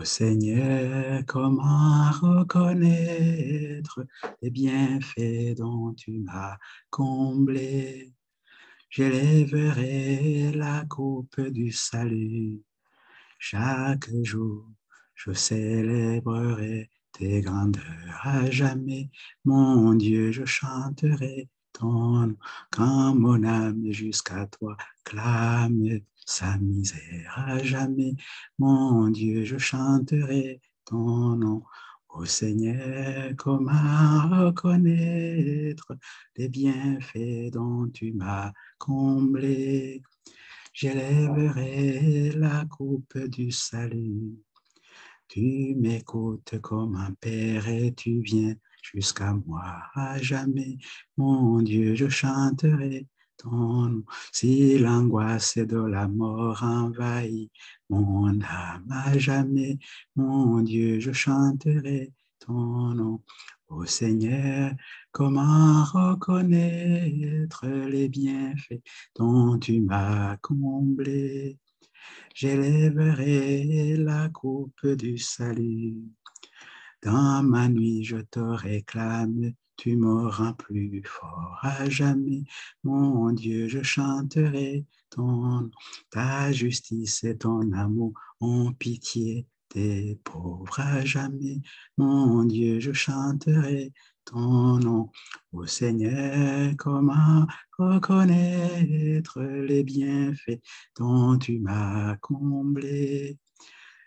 Ô Seigneur, comment reconnaître les bienfaits dont tu m'as comblé? J'élèverai la coupe du salut. Chaque jour, je célébrerai tes grandeurs à jamais. Mon Dieu, je chanterai ton nom quand mon âme jusqu'à toi clame sa misère à jamais. Mon Dieu, je chanterai ton nom. Ô Seigneur, comment reconnaître les bienfaits dont tu m'as comblé? J'élèverai la coupe du salut. Tu m'écoutes comme un père et tu viens jusqu'à moi à jamais. Mon Dieu, je chanterai ton nom. Si l'angoisse de la mort envahit mon âme à jamais, mon Dieu, je chanterai ton nom. Ô Seigneur, comment reconnaître les bienfaits dont tu m'as comblé? J'élèverai la coupe du salut. Dans ma nuit, je te réclame, tu me rends plus fort à jamais. Mon Dieu, je chanterai ton nom. Ta justice et ton amour ont pitié des pauvres à jamais. Mon Dieu, je chanterai ton nom. Ô Seigneur, comment reconnaître les bienfaits dont tu m'as comblé?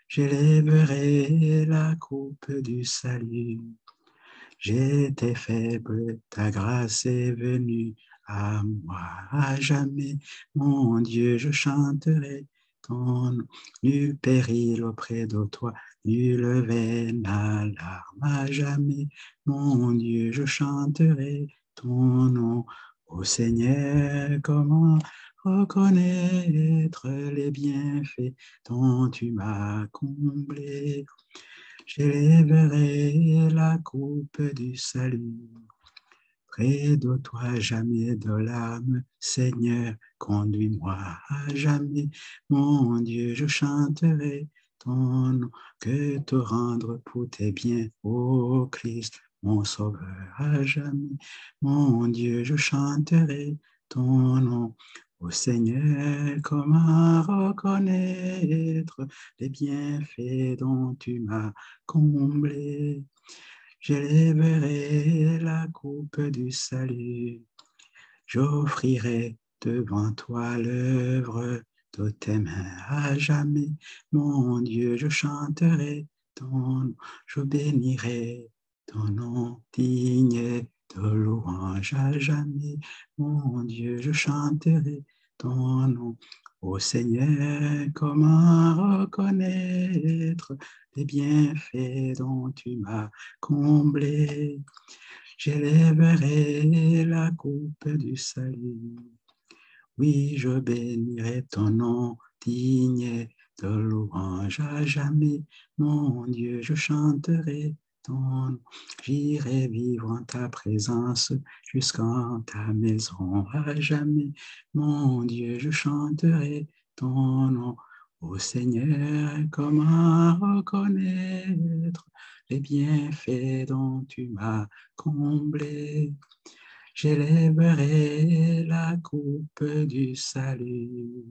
J'élèverai la coupe du salut. J'étais faible, ta grâce est venue à moi à jamais. Mon Dieu, je chanterai ton nom. Nul péril auprès de toi, nul veine à larmes à jamais. Mon Dieu, je chanterai ton nom. Ô Seigneur, comment reconnaître les bienfaits dont tu m'as comblé? J'élèverai la coupe du salut. Près de toi, jamais de l'âme, Seigneur, conduis-moi à jamais. Mon Dieu, je chanterai ton nom, que te rendre pour tes biens, ô Christ, mon sauveur à jamais. Mon Dieu, je chanterai ton nom. Ô Seigneur, comment reconnaître les bienfaits dont tu m'as comblé? J'élèverai la coupe du salut. J'offrirai devant toi l'œuvre de tes mains à jamais. Mon Dieu, je chanterai ton nom. Je bénirai ton nom digne de louange à jamais. Mon Dieu, je chanterai ton nom. Ô Seigneur, comment reconnaître les bienfaits dont tu m'as comblé? J'élèverai la coupe du salut. Oui, je bénirai ton nom digne de louange à jamais. Mon Dieu, je chanterai ton nom. J'irai vivre en ta présence jusqu'en ta maison à jamais. Mon Dieu, je chanterai ton nom. Ô Seigneur, comment reconnaître les bienfaits dont tu m'as comblé? J'élèverai la coupe du salut.